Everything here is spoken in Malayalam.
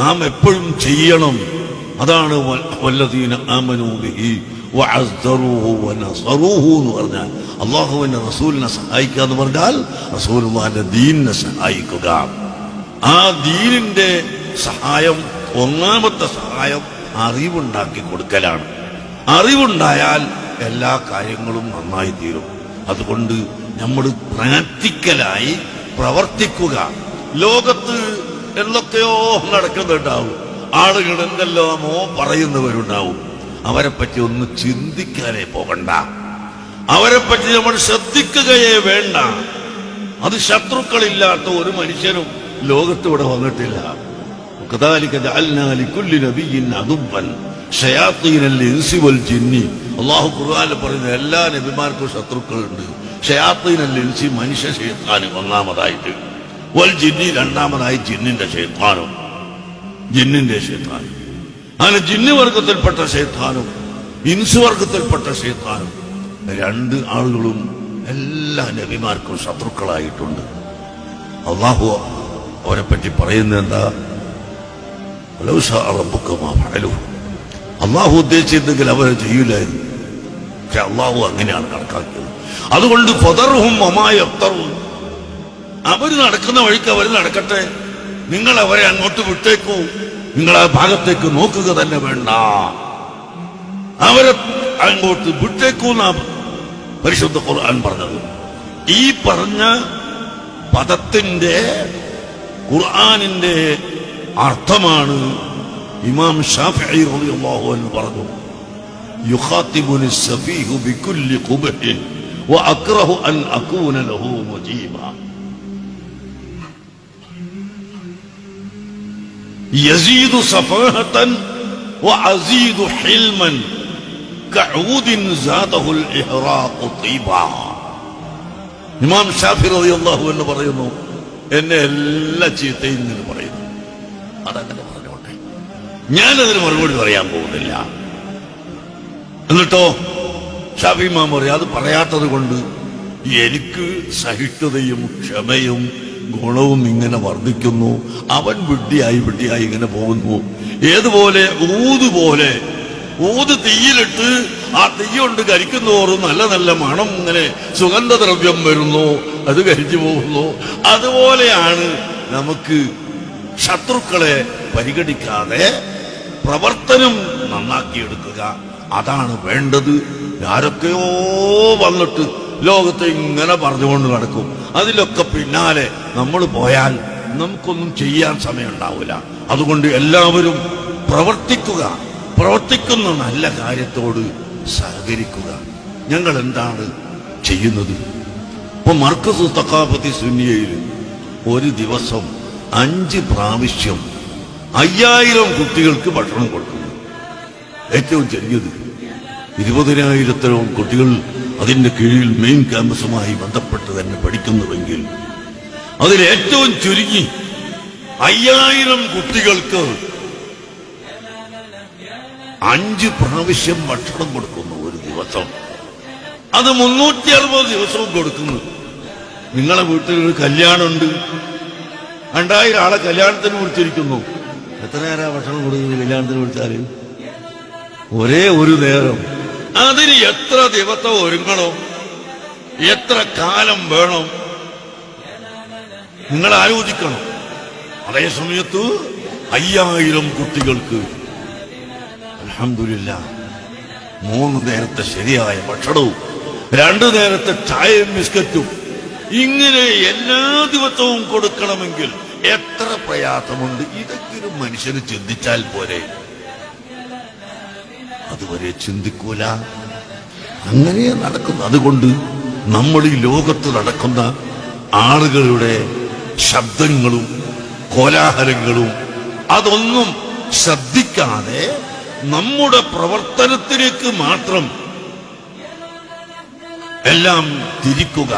നാം എപ്പോഴും ചെയ്യണം. അതാണ് വല്ലദീന ആമനൂ ബിഹി വഅസ്സറൂഹു വനസറൂഹു എന്ന് പറഞ്ഞാൽ അല്ലാഹുവിന്റെ റസൂലിനെ സഹായിക്കുക എന്ന് പറഞ്ഞാൽ റസൂലുള്ളാഹിന്റെ ദീനിനെ സഹായിക്കുക. ആ ദീനിന്റെ സഹായം, ഒന്നാമത്തെ സഹായം അറിവുണ്ടാക്കി കൊടുക്കലാണ്. അറിവുണ്ടായാൽ എല്ലാ കാര്യങ്ങളും നന്നായി തീരും. അതുകൊണ്ട് നമ്മൾ പ്രാക്ടിക്കലായി പ്രവർത്തിക്കുക. ലോകത്ത് എന്തൊക്കെയോ നടക്കുന്നുണ്ടാവും, ആളുകൾ എന്തെല്ലാമോ പറയുന്നവരുണ്ടാവും. അവരെ പറ്റി ഒന്ന് ചിന്തിക്കാനേ പോകണ്ട, അവരെ പറ്റി നമ്മൾ ശ്രദ്ധിക്കുകയേ വേണ്ട. അത് ശത്രുക്കളില്ലാത്ത ഒരു മനുഷ്യനും ലോകത്തിവിടെ വന്നിട്ടില്ല. അള്ളാഹു ഖുർആനിൽ പറയുന്ന എല്ലാ നബിമാർക്കും ശത്രുക്കളുണ്ട്. ഷയാത്തീനൽ ഇൻസി, മനുഷ്യ ശൈത്താനും ഒന്നാമതായിട്ട്, വൽ ജിന്നി രണ്ടാമതായി ജിന്നിന്റെ ശൈത്താനും. അങ്ങനെ ജിന്ന് വർഗത്തിൽപ്പെട്ട ശൈത്താനും ഇൻസ് വർഗത്തിൽപ്പെട്ട ശൈത്താനും രണ്ട് ആളുകളും എല്ലാ നബിമാർക്കും ശത്രുക്കളായിട്ടുണ്ട്. അള്ളാഹു അവരെ പറ്റി പറയുന്നത് എന്താ? അള്ളാഹു ഉദ്ദേശിച്ചെങ്കിൽ അവരെ ചെയ്യൂലായിരുന്നു. പക്ഷെ അള്ളാഹു അങ്ങനെയാണ് കണക്കാക്കിയത്. അതുകൊണ്ട് ഫദർഹും വമാ യഫ്തറൂൻ, അവര് നടക്കുന്ന വഴിക്ക് അവർ നടക്കട്ടെ, നിങ്ങൾ അവരെ അങ്ങോട്ട് വിട്ടേക്കൂ, നിങ്ങൾ ആ ഭാഗത്തേക്ക് നോക്കുക തന്നെ വേണ്ട, അവരെ അങ്ങോട്ട് വിട്ടേക്കൂന്നാ പരിശുദ്ധ ഖുർആൻ പറഞ്ഞത്. ഈ പറഞ്ഞ പദത്തിന്റെ ഖുർആനിന്റെ അർത്ഥമാണ് ഇമാം ശാഫിഈ റളിയല്ലാഹു അൻഹു പറഞ്ഞു, യുഖാതിബുനി സഫീഹു ബികുല്ലി ഖുബ്ഹിൻ വഅക്റഹു അൻ അകൂന ലഹു മുജീബാ. യസീദു സഫാഹതൻ വഅസീദു ഹിൽമൻ കഊദിൻ സാദഹുൽ ഇഹ്റാഖു തീബാ. ഇമാം ശാഫിഈ റളിയല്ലാഹു അൻഹു പറയുന്നു, എന്നെ എല്ലാ ചീത്തയും ഇങ്ങനെ പറയുന്നു. അതങ്ങനെ പറഞ്ഞോട്ടെ, ഞാനതിന് മറുപടി പറയാൻ പോകുന്നില്ല. എന്നിട്ടോ ശാഫിഈ ഇമാം പറയും, അത് പറയാത്തത് കൊണ്ട് എനിക്ക് സഹിഷ്ണുതയും ക്ഷമയും ഗുണവും ഇങ്ങനെ വർദ്ധിക്കുന്നു. അവൻ വിഡ്ഢിയായി ഇങ്ങനെ പോകുന്നു. ഏതുപോലെ ഊത് തീയിലിട്ട് ആ തീ കൊണ്ട് കരിക്കുന്നോറും നല്ല നല്ല മണം, ഇങ്ങനെ സുഗന്ധദ്രവ്യം വരുന്നു, അത് കരിച്ചു പോകുന്നു. അതുപോലെയാണ് നമുക്ക് ശത്രുക്കളെ പരിഗണിക്കാതെ പ്രവർത്തനം നന്നാക്കിയെടുക്കുക. അതാണ് വേണ്ടത്. ആരൊക്കെയോ വന്നിട്ട് ലോകത്തെ ഇങ്ങനെ പറഞ്ഞുകൊണ്ട് നടക്കും. അതിലൊക്കെ പിന്നാലെ നമ്മൾ പോയാൽ നമുക്കൊന്നും ചെയ്യാൻ സമയം ഉണ്ടാവില്ല. അതുകൊണ്ട് എല്ലാവരും പ്രവർത്തിക്കുന്ന നല്ല കാര്യത്തോട് സഹകരിക്കുക. ഞങ്ങൾ എന്താണ് ചെയ്യുന്നത്? ഇപ്പൊ മർക്കസ് തഖാഫത്തി സുന്നിയയിൽ ഒരു ദിവസം 5 പ്രാവശ്യം 5000 കുട്ടികൾക്ക് ഭക്ഷണം കൊടുക്കുന്നു. ഏറ്റവും ചെറിയത് 20,000-ഓളം കുട്ടികൾ അതിന്റെ കീഴിൽ മെയിൻ ക്യാമ്പസുമായി ബന്ധപ്പെട്ട് തന്നെ പഠിക്കുന്നുവെങ്കിൽ അതിൽ ഏറ്റവും ചുരുങ്ങി 5000 കുട്ടികൾക്ക് 5 പ്രാവശ്യം ഭക്ഷണം കൊടുക്കുന്നു ഒരു ദിവസം. അത് 360 ദിവസവും കൊടുക്കുന്നു. നിങ്ങളെ വീട്ടിൽ ഒരു കല്യാണമുണ്ട്, 2000 ആളെ കല്യാണത്തിന് വിളിച്ചിരിക്കുന്നു. എത്ര നേരം ഭക്ഷണം കൊടുക്കുന്നത് കല്യാണത്തിന് വിളിച്ചാല്? ഒരേ ഒരു നേരം. അതിന് എത്ര ദിവസം ഒരുങ്ങണം, എത്ര കാലം വേണം, നിങ്ങൾ ആലോചിക്കണം. അതേ സമയത്ത് 5000 കുട്ടികൾക്ക് അൽഹംദുലില്ലാഹ് 3 നേരത്തെ ശരിയായ ഭക്ഷണവും 2 നേരത്തെ ചായയും ബിസ്ക്കറ്റും ഇങ്ങനെ എല്ലാ ദിവസവും കൊടുക്കണമെങ്കിൽ എത്ര പ്രയാസമുണ്ട്. ഇതൊക്കെ മനുഷ്യന് ചിന്തിച്ചാൽ പോരെ? അതുവരെ ചിന്തിക്കൂല. അങ്ങനെ നടക്കുന്നു. അതുകൊണ്ട് നമ്മൾ ഈ ലോകത്ത് നടക്കുന്ന ആളുകളുടെ ശബ്ദങ്ങളും കോലാഹലങ്ങളും അതൊന്നും ശ്രദ്ധിക്കാതെ നമ്മുടെ പ്രവർത്തനത്തിലേക്ക് മാത്രം എല്ലാം തിരിക്കുക.